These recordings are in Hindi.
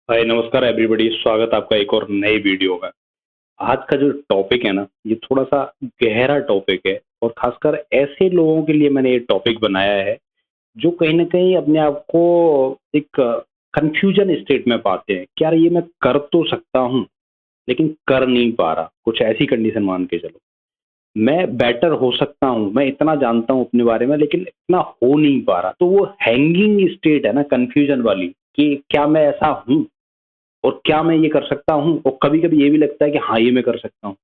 हाय नमस्कार एवरीबॉडी, स्वागत आपका एक और नए वीडियो में। आज का जो टॉपिक है ना, ये थोड़ा सा गहरा टॉपिक है और खासकर ऐसे लोगों के लिए मैंने ये टॉपिक बनाया है जो कहीं ना कहीं अपने आप को एक कंफ्यूजन स्टेट में पाते हैं कि यार ये मैं कर तो सकता हूँ लेकिन कर नहीं पा रहा। कुछ ऐसी कंडीशन मान के चलो, मैं बेटर हो सकता हूँ, मैं इतना जानता हूँ अपने बारे में लेकिन इतना हो नहीं पा रहा। तो वो हैंगिंग स्टेट है ना, कंफ्यूजन वाली, कि क्या मैं ऐसा हूँ और क्या मैं ये कर सकता हूँ, और कभी-कभी ये भी लगता है कि हाँ, ये मैं कर सकता हूँ।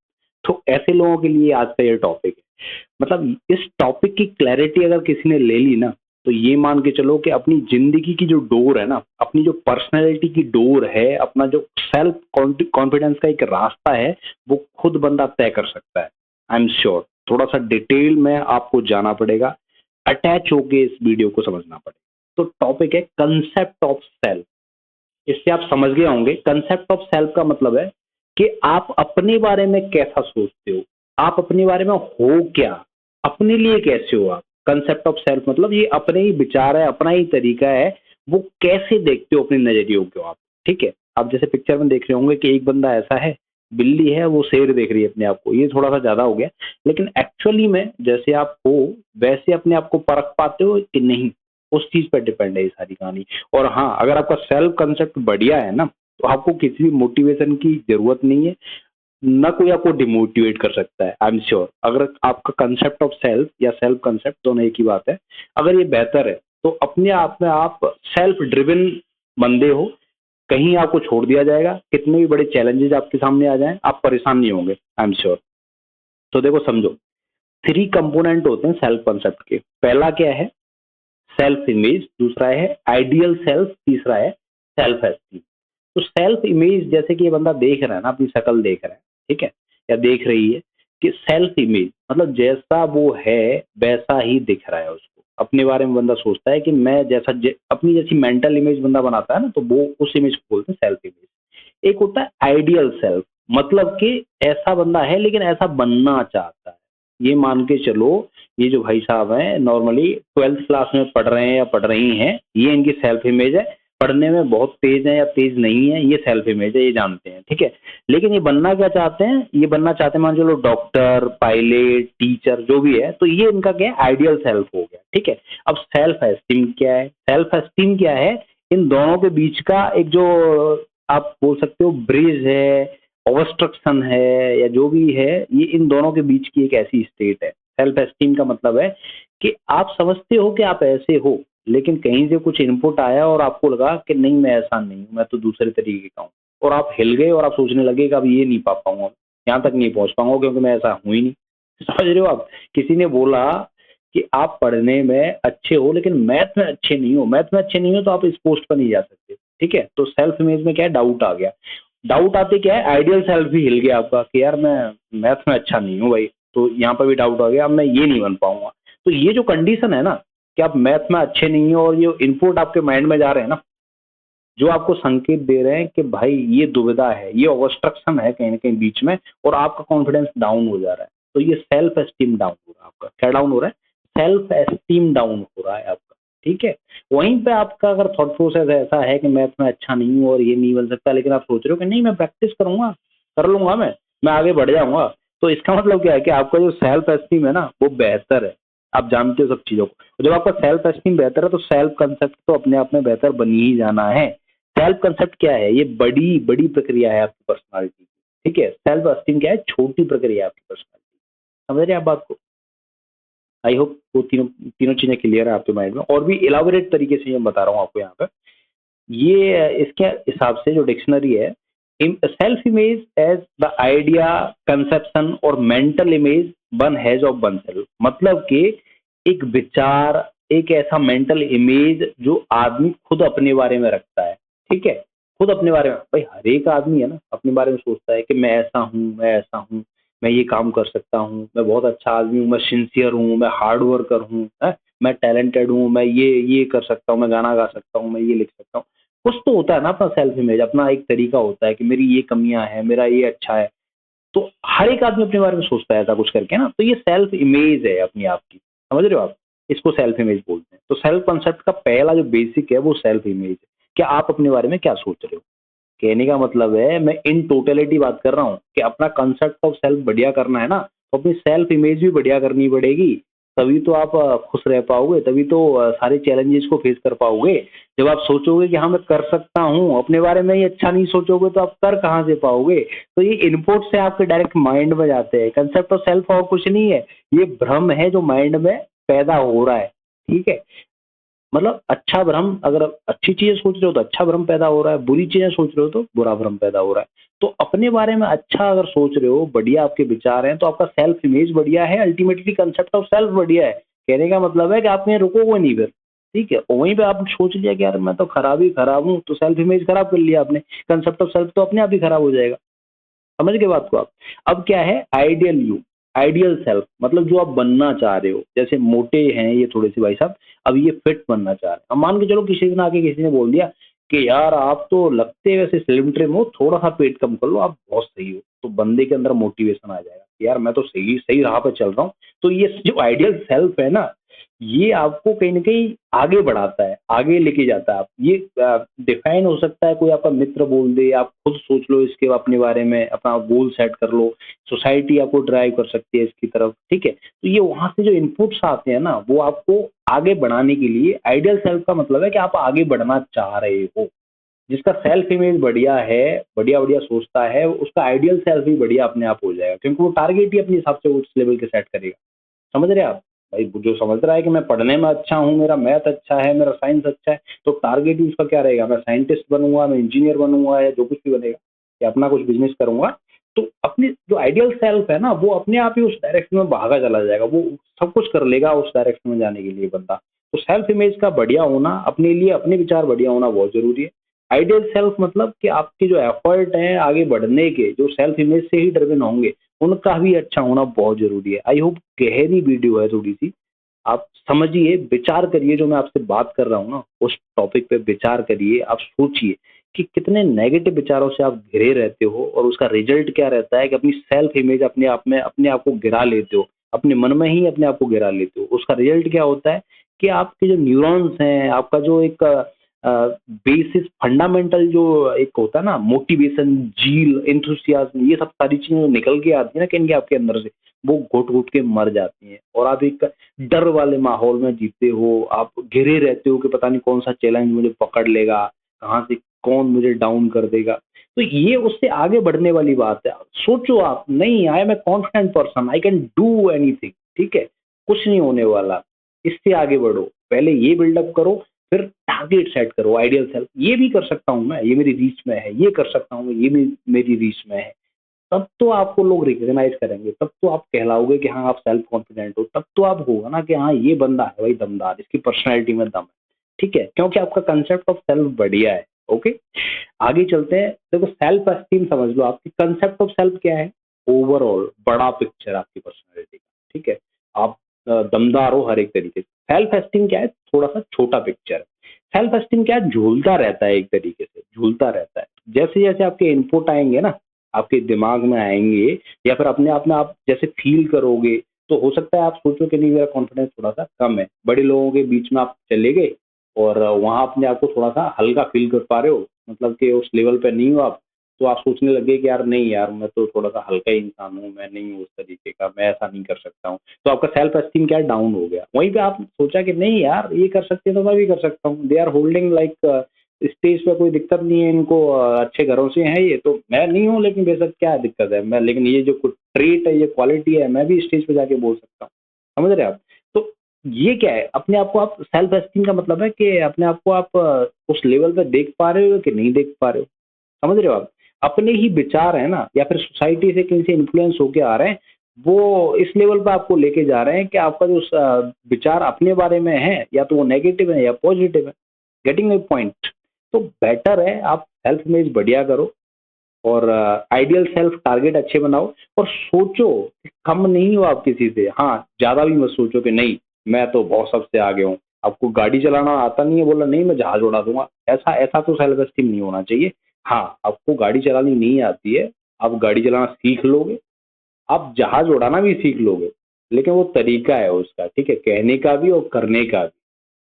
तो ऐसे लोगों के लिए आज का ये टॉपिक है। मतलब इस टॉपिक की क्लैरिटी अगर किसी ने ले ली ना, तो ये मान के चलो कि अपनी ज़िंदगी की जो डोर है ना, अपनी जो पर्सनैलिटी की डोर है, अपना जो सेल्फ कॉन्फिडेंस का एक रास्ता है, वो खुद बंदा तय कर सकता है। I am sure. थोड़ा-सा डिटेल में आपको जाना पड़ेगा, अटैच होके इस वीडियो को समझना पड़ेगा। तो टॉपिक है कांसेप्ट ऑफ सेल्फ। इससे आप समझ गए होंगे, कंसेप्ट ऑफ सेल्फ का मतलब है कि आप अपने बारे में कैसा सोचते हो, आप अपने बारे में हो क्या, अपने लिए कैसे हो आप। कंसेप्ट ऑफ सेल्फ मतलब ये अपने ही विचार है, अपना ही तरीका है, वो कैसे देखते हो अपने नजरियों को आप। ठीक है, आप जैसे पिक्चर में देख रहे होंगे कि एक बंदा ऐसा है, बिल्ली है, वो शेर देख रही है अपने आप को, ये थोड़ा सा ज्यादा हो गया। लेकिन एक्चुअली में जैसे आप हो वैसे अपने आप को परख पाते हो कि नहीं, उस चीज पर डिपेंड है ये सारी कहानी। और हाँ, अगर आपका सेल्फ कंसेप्ट बढ़िया है ना, तो आपको किसी भी मोटिवेशन की जरूरत नहीं है, ना कोई आपको डिमोटिवेट कर सकता है। आई एम श्योर, अगर आपका कंसेप्ट ऑफ सेल्फ या सेल्फ कंसेप्ट दोनों एक ही बात है, अगर ये बेहतर है तो अपने आप में आप सेल्फ ड्रिवन बंदे हो। कहीं आपको छोड़ दिया जाएगा, कितने भी बड़े चैलेंजेस आपके सामने आ जाएं, आप परेशान नहीं होंगे। I am sure. तो देखो समझो, थ्री कंपोनेंट होते हैं सेल्फ कंसेप्ट के। पहला क्या है? Self image. दूसरा है आइडियल सेल्फ। तीसरा है सेल्फ एस्टीम। तो सेल्फ इमेज, जैसे कि ये बंदा देख रहा है ना, अपनी शक्ल देख रहा है, ठीक है, या देख रही है, कि सेल्फ इमेज मतलब जैसा वो है वैसा ही दिख रहा है उसको। अपने बारे में बंदा सोचता है कि मैं जैसा अपनी जैसी मेंटल इमेज बंदा बनाता है ना, तो वो उस इमेज को बोलते हैं सेल्फ इमेज। एक होता है आइडियल सेल्फ, मतलब कि ऐसा बंदा है लेकिन ऐसा बनना चाहता है। ये मान के चलो, ये जो भाई साहब हैं नॉर्मली 12th क्लास में पढ़ रहे हैं या पढ़ रही हैं, ये इनकी सेल्फ इमेज है। पढ़ने में बहुत तेज है या तेज नहीं है, ये सेल्फ इमेज है, ये जानते हैं, ठीक है। लेकिन ये बनना क्या चाहते हैं? ये बनना चाहते हैं मान चलो डॉक्टर, पायलट, टीचर, जो भी है। तो ये इनका क्या है? आइडियल सेल्फ हो गया, ठीक है। अब सेल्फ एस्टीम क्या है? सेल्फ एस्टीम क्या है? इन दोनों के बीच का एक जो आप बोल सकते हो ब्रिज है, ऑब्स्ट्रक्शन है, या जो भी है, ये इन दोनों के बीच की एक ऐसी स्टेट है। सेल्फ एस्टीम का मतलब है कि आप समझते हो कि आप ऐसे हो, लेकिन कहीं से कुछ इनपुट आया और आपको लगा कि नहीं, मैं ऐसा नहीं हूँ, मैं तो दूसरे तरीके का हूँ। और आप हिल गए और आप सोचने लगे कि अब ये नहीं पा पाऊंगा, यहाँ तक नहीं पहुंच पाऊंगा क्योंकि मैं ऐसा हूँ ही नहीं। समझ रहे हो आप? किसी ने बोला कि आप पढ़ने में अच्छे हो लेकिन मैथ में अच्छे नहीं हो, मैथ में अच्छे नहीं हो तो आप इस पोस्ट पर नहीं जा सकते, ठीक है। तो सेल्फ इमेज में क्या है? डाउट आ गया। डाउट आते क्या है? आइडियल सेल्फ भी हिल गया आपका कि यार मैं मैथ में अच्छा नहीं हूँ भाई, तो यहाँ पर भी डाउट आ गया, अब मैं ये नहीं बन पाऊंगा। तो ये जो कंडीशन है ना, कि आप मैथ में अच्छे नहीं हो, और ये इनपुट आपके माइंड में जा रहे हैं ना, जो आपको संकेत दे रहे हैं कि भाई ये दुविधा है, ये ऑब्स्ट्रक्शन है कहीं ना कहीं बीच में, और आपका कॉन्फिडेंस डाउन हो जा रहा है। तो ये सेल्फ एस्टीम डाउन हो रहा है आपका। क्या डाउन हो रहा है? सेल्फ एस्टीम डाउन हो रहा है आपका, ठीक है। वहीं पे आपका अगर थॉट प्रोसेस ऐसा है कि मैथ में अच्छा नहीं हूँ और ये नहीं बन सकता, लेकिन आप सोच रहे हो कि नहीं, मैं प्रैक्टिस करूंगा, कर लूंगा, मैं आगे बढ़ जाऊंगा, तो इसका मतलब क्या है कि आपका जो सेल्फ एस्टीम है ना, वो बेहतर है। आप जानते हो सब चीजों को। और जब आपका सेल्फ एस्टीम बेहतर है तो सेल्फ कंसेप्ट तो अपने आप में बेहतर बन ही जाना है। सेल्फ कंसेप्ट क्या है? ये बड़ी बड़ी प्रक्रिया है आपकी पर्सनालिटी की, ठीक है। सेल्फ एस्टीम क्या है? छोटी प्रक्रिया है आपकी पर्सनालिटी। समझ रहे हैं आप बात को? आई होप वो तीनों तीनों चीजें क्लियर है आपके माइंड में। और भी इलाबोरेट तरीके से मैं बता रहा हूँ आपको यहाँ पे। ये इसके हिसाब से जो डिक्शनरी है, self image as the idea, conception और mental image one has of one self. मतलब कि एक विचार, एक ऐसा मेंटल इमेज जो आदमी खुद अपने बारे में रखता है, ठीक है। खुद अपने बारे में, भाई हर एक आदमी है ना, अपने बारे में सोचता है कि मैं ऐसा हूँ, मैं ऐसा हूँ, मैं ये काम कर सकता हूँ, मैं बहुत अच्छा आदमी हूँ, मैं सिंसियर हूँ, मैं हार्ड वर्कर हूँ, मैं टैलेंटेड हूँ, मैं ये कर सकता हूँ, मैं गाना गा सकता हूँ, मैं ये लिख सकता हूँ। कुछ तो होता है ना अपना सेल्फ इमेज, अपना एक तरीका होता है कि मेरी ये कमियां हैं, मेरा ये अच्छा है। तो हर एक आदमी अपने बारे में सोचता है ऐसा कुछ करके ना, तो ये सेल्फ इमेज है अपनी आप की। समझ रहे हो आप? इसको सेल्फ इमेज बोलते हैं। तो सेल्फ कॉन्सेप्ट का पहला जो बेसिक है वो सेल्फ इमेज है। क्या आप अपने बारे में क्या सोच रहे हो? कहने का मतलब है मैं इन टोटलिटी बात कर रहा हूँ कि अपना कंसेप्ट ऑफ सेल्फ बढ़िया करना है ना, तो अपनी सेल्फ इमेज भी बढ़िया करनी पड़ेगी। तभी तो आप खुश रह पाओगे, तभी तो सारे चैलेंजेस को फेस कर पाओगे। जब आप सोचोगे कि हाँ मैं कर सकता हूँ, अपने बारे में ही अच्छा नहीं सोचोगे तो आप कर कहाँ से पाओगे। तो ये इनपुट से आपके डायरेक्ट माइंड में जाते हैं। कंसेप्ट ऑफ सेल्फ और कुछ नहीं है, ये भ्रम है जो माइंड में पैदा हो रहा है। ठीक है, मतलब अच्छा भ्रम, अगर अच्छी चीजें सोच रहे हो तो अच्छा भ्रम पैदा हो रहा है, बुरी चीजें सोच रहे हो तो बुरा भ्रम पैदा हो रहा है। तो अपने बारे में अच्छा अगर सोच रहे हो, बढ़िया आपके विचार हैं, तो आपका सेल्फ इमेज बढ़िया है, अल्टीमेटली कंसेप्ट ऑफ सेल्फ बढ़िया है। कहने का मतलब है कि आप यहाँ रुकोगे नहीं फिर। ठीक है, और वहीं पे आप सोच लिया कि यार मैं तो खराब ही खराब हूँ, तो सेल्फ इमेज खराब कर लिया आपने, कंसेप्ट ऑफ सेल्फ तो अपने आप ही खराब हो जाएगा। समझ गए बात को आप। अब क्या है आइडियल यू, आइडियल सेल्फ मतलब जो आप बनना चाह रहे हो। जैसे मोटे हैं ये थोड़े से भाई साहब, अब ये फिट बनना चाह रहे हैं। अब मान के चलो किसी ने आके किसी ने बोल दिया कि यार आप तो लगते हैं वैसे स्लिम ट्रिम हो, थोड़ा सा पेट कम कर लो, आप बहुत सही हो। तो बंदे के अंदर मोटिवेशन आ जाएगा कि यार मैं तो सही सही राह पे चल रहा हूँ। तो ये जो आइडियल सेल्फ है ना, ये आपको कहीं ना कहीं आगे बढ़ाता है, आगे लेके जाता है। आप ये डिफाइन हो सकता है, कोई आपका मित्र बोल दे, आप खुद सोच लो इसके अपने बारे में, अपना गोल सेट कर लो, सोसाइटी आपको ड्राइव कर सकती है इसकी तरफ। ठीक है, तो ये वहां से जो इनपुट्स आते हैं ना, वो आपको आगे बढ़ाने के लिए, आइडियल सेल्फ का मतलब है कि आप आगे बढ़ना चाह रहे हो। जिसका सेल्फ इमेज बढ़िया है, बढ़िया बढ़िया सोचता है, उसका आइडियल सेल्फ भी बढ़िया अपने आप हो जाएगा, क्योंकि वो टारगेट ही अपने हिसाब से उस लेवल के सेट करेगा। समझ रहे हैं आप। भाई जो समझ रहा है कि मैं पढ़ने में अच्छा हूँ, मेरा मैथ अच्छा है, मेरा साइंस अच्छा है, तो टारगेट ही उसका क्या रहेगा, मैं साइंटिस्ट बनूंगा, मैं इंजीनियर बनूंगा, या जो कुछ भी बनेगा, या अपना कुछ बिजनेस करूंगा। तो अपनी जो आइडियल सेल्फ है ना, वो अपने आप ही उस डायरेक्शन में भागा चला जाएगा, वो सब कुछ कर लेगा उस डायरेक्शन में जाने के लिए बंदा। तो सेल्फ इमेज का बढ़िया होना, अपने लिए अपने विचार बढ़िया होना बहुत जरूरी है। आइडियल सेल्फ मतलब कि आपके जो एफर्ट हैं आगे बढ़ने के, जो सेल्फ इमेज से ही ड्रिवन होंगे, उनका भी अच्छा होना बहुत जरूरी है। आई होप, गहरी वीडियो है थोड़ी सी, आप समझिए, विचार करिए, जो मैं आपसे बात कर रहा हूँ ना उस टॉपिक पे विचार करिए। आप सोचिए कि कितने नेगेटिव विचारों से आप घिरे रहते हो, और उसका रिजल्ट क्या रहता है कि अपनी सेल्फ इमेज अपने आप में अपने आप को गिरा लेते हो, अपने मन में ही अपने आप को गिरा लेते हो। उसका रिजल्ट क्या होता है कि आपके जो न्यूरॉन्स हैं, आपका जो एक बेसिस फंडामेंटल जो एक होता है ना, मोटिवेशन, जील, एंथुसियाज्म, ये सब सारी चीजें निकल के आती है ना कहीं के आपके अंदर से, वो घुट घुट के मर जाती हैं, और आप एक डर वाले माहौल में जीते हो। आप घिरे रहते हो कि पता नहीं कौन सा चैलेंज मुझे पकड़ लेगा, कहाँ से कौन मुझे डाउन कर देगा। तो ये उससे आगे बढ़ने वाली बात है। सोचो आप, नहीं, I am a confident person, I can do anything. ठीक है, कुछ नहीं होने वाला, इससे आगे बढ़ो, पहले ये बिल्डअप करो, फिर टारगेट सेट करो। आइडियल सेल्फ, ये भी कर सकता हूँ मैं, ये मेरी रीच में है, ये कर सकता हूँ मैं, ये भी मेरी रीच में है। तब तो आपको लोग रिकॉग्नाइज करेंगे, तब तो आप कहलाओगे कि हाँ आप सेल्फ कॉन्फिडेंट हो, तब तो आप होगा ना कि हाँ ये बंदा है भाई दमदार, इसकी पर्सनैलिटी में दम है। ठीक है, क्योंकि आपका कंसेप्ट ऑफ सेल्फ बढ़िया है। ओके, आगे चलते हैं। देखो, सेल्फ एस्टीम समझ लो, आपकी कंसेप्ट ऑफ सेल्फ क्या है, ओवरऑल बड़ा पिक्चर आपकी पर्सनैलिटी का। ठीक है, आप दमदार हो हर एक तरीके से। सेल्फ एस्टीम क्या है, थोड़ा सा छोटा पिक्चर है। सेल्फ एस्टीम क्या है, झूलता रहता है, एक तरीके से झूलता रहता है। जैसे जैसे आपके इनपुट आएंगे ना, आपके दिमाग में आएंगे, या फिर अपने आप में आप जैसे फील करोगे, तो हो सकता है आप सोचो कि नहीं मेरा कॉन्फिडेंस थोड़ा सा कम है। बड़े लोगों के बीच में आप चले गए, और वहां अपने आप को थोड़ा सा हल्का फील कर पा रहे हो, मतलब कि उस लेवल पे नहीं हो आप, तो आप सोचने लगे कि यार नहीं यार, मैं तो थोड़ा सा हल्का ही इंसान हूँ, मैं नहीं हूँ उस तरीके का, मैं ऐसा नहीं कर सकता हूँ। तो आपका सेल्फ एस्टीम क्या डाउन हो गया। वहीं पे आप सोचा कि नहीं यार ये कर सकते हैं तो मैं भी कर सकता हूँ, they are holding like stage पे, कोई दिक्कत नहीं है इनको, अच्छे घरों से हैं ये, तो मैं नहीं हूँ, लेकिन बेशक क्या दिक्कत है, मैं, लेकिन ये जो ट्रेट है, ये क्वालिटी है, मैं भी स्टेज पे जाके बोल सकता हूँ। समझ रहे हैं आप। तो ये क्या है, अपने आप को आप, सेल्फ एस्टीम का मतलब है कि अपने आप को आप उस लेवल पे देख पा रहे हो कि नहीं देख पा रहे हो। समझ रहे हो आप। अपने ही विचार है ना, या फिर सोसाइटी से किसी से इन्फ्लुएंस होके आ रहे हैं, वो इस लेवल पे आपको लेके जा रहे हैं कि आपका जो विचार अपने बारे में है, या तो वो नेगेटिव है या पॉजिटिव है। Getting my point. तो बेटर है आप सेल्फ इमेज बढ़िया करो, और आइडियल सेल्फ टारगेट अच्छे बनाओ, और सोचो कि कम नहीं हो आप किसी से। हाँ, ज्यादा भी मत सोचो कि नहीं मैं तो बहुत सबसे आगे हूँ। आपको गाड़ी चलाना आता नहीं है, बोला नहीं मैं जहाज उड़ा दूंगा, ऐसा ऐसा तो सेल्फ एस्टीम नहीं होना चाहिए। हाँ, आपको गाड़ी चलानी नहीं आती है, आप गाड़ी चलाना सीख लोगे, आप जहाज उड़ाना भी सीख लोगे, लेकिन वो तरीका है उसका, ठीक है, कहने का भी और करने का भी।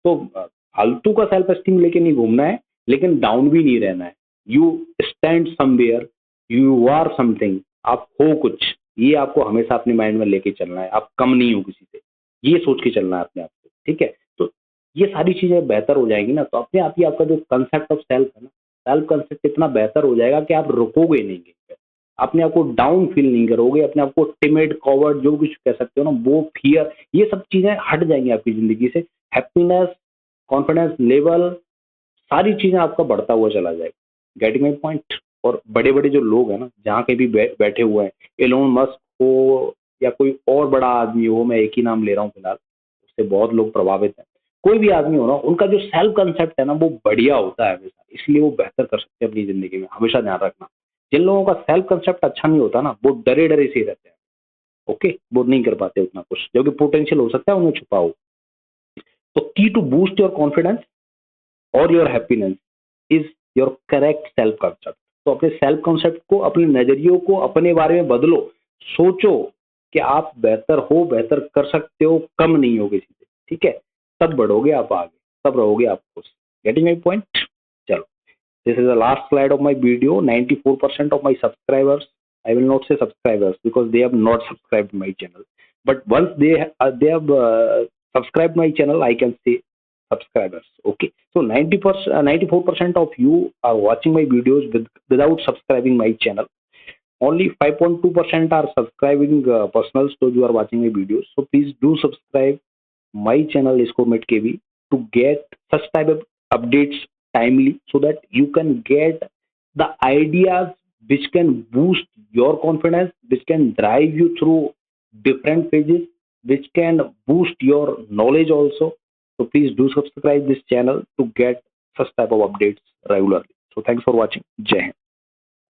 तो फालतू का सेल्फ एस्टीम लेके नहीं घूमना है, लेकिन डाउन भी नहीं रहना है। You stand somewhere, you are something, आप हो कुछ, ये आपको हमेशा अपने माइंड में लेके चलना है। आप कम नहीं हो किसी से, ये सोच के चलना है अपने आप को, ठीक है। तो ये सारी चीजें बेहतर हो जाएंगी ना, तो अपने आप ही आपका जो कंसेप्ट ऑफ सेल्फ है ना, सेल्फ कंसेप्ट इतना बेहतर हो जाएगा कि आप रुकोगे नहीं कहीं पे, अपने आप को डाउन फील नहीं करोगे, अपने आप को टिमिड कॉवर्ड जो कुछ कह सकते हो ना, वो फियर, ये सब चीजें हट जाएंगी आपकी जिंदगी से। हैप्पीनेस, कॉन्फिडेंस लेवल, सारी चीजें आपका बढ़ता हुआ चला जाएगा। Getting my point. और बड़े बड़े जो लोग हैं ना, जहाँ कहीं भी बैठे हुए हैं, एलोन मस्क हो या कोई और बड़ा आदमी हो, मैं एक ही नाम ले रहा हूँ फिलहाल, उससे बहुत लोग प्रभावित हैं, कोई भी आदमी हो ना, उनका जो सेल्फ कंसेप्ट है ना, वो बढ़िया होता है हमेशा, इसलिए वो बेहतर कर सकते हैं अपनी जिंदगी में। हमेशा ध्यान रखना, जिन लोगों का सेल्फ कंसेप्ट अच्छा नहीं होता ना, वो डरे डरे से ही रहते हैं। ओके, वो नहीं कर पाते उतना कुछ, जो कि पोटेंशियल हो सकता है उन्हें छुपा हो। तो की टू बूस्ट योर कॉन्फिडेंस और your happiness is your correct self concept. तो अपने सेल्फ कंसेप्ट को, अपने नजरियों को, अपने बारे में बदलो। सोचो कि आप बेहतर हो, बेहतर कर सकते हो, कम नहीं हो किसी से, ठीक है। तब बढ़ोगे आप आगे, तब रहोगे आप खुश। Getting my point. चलो, this is the last slide of my video. 94% of my subscribers, I will not say subscribers because they have not subscribed my channel, but once they have subscribed my channel, I can say subscribers. Okay, so 90%, 94% of you are watching my videos without subscribing my channel. Only 5.2% are subscribing personals, those who are watching my videos. So please do subscribe my channel Scoremate KV to get such type of updates timely, so that you can get the ideas which can boost your confidence, which can drive you through different phases, which can boost your knowledge also. So please do subscribe this channel to get such type of updates regularly. So thanks for watching. Jai Hind.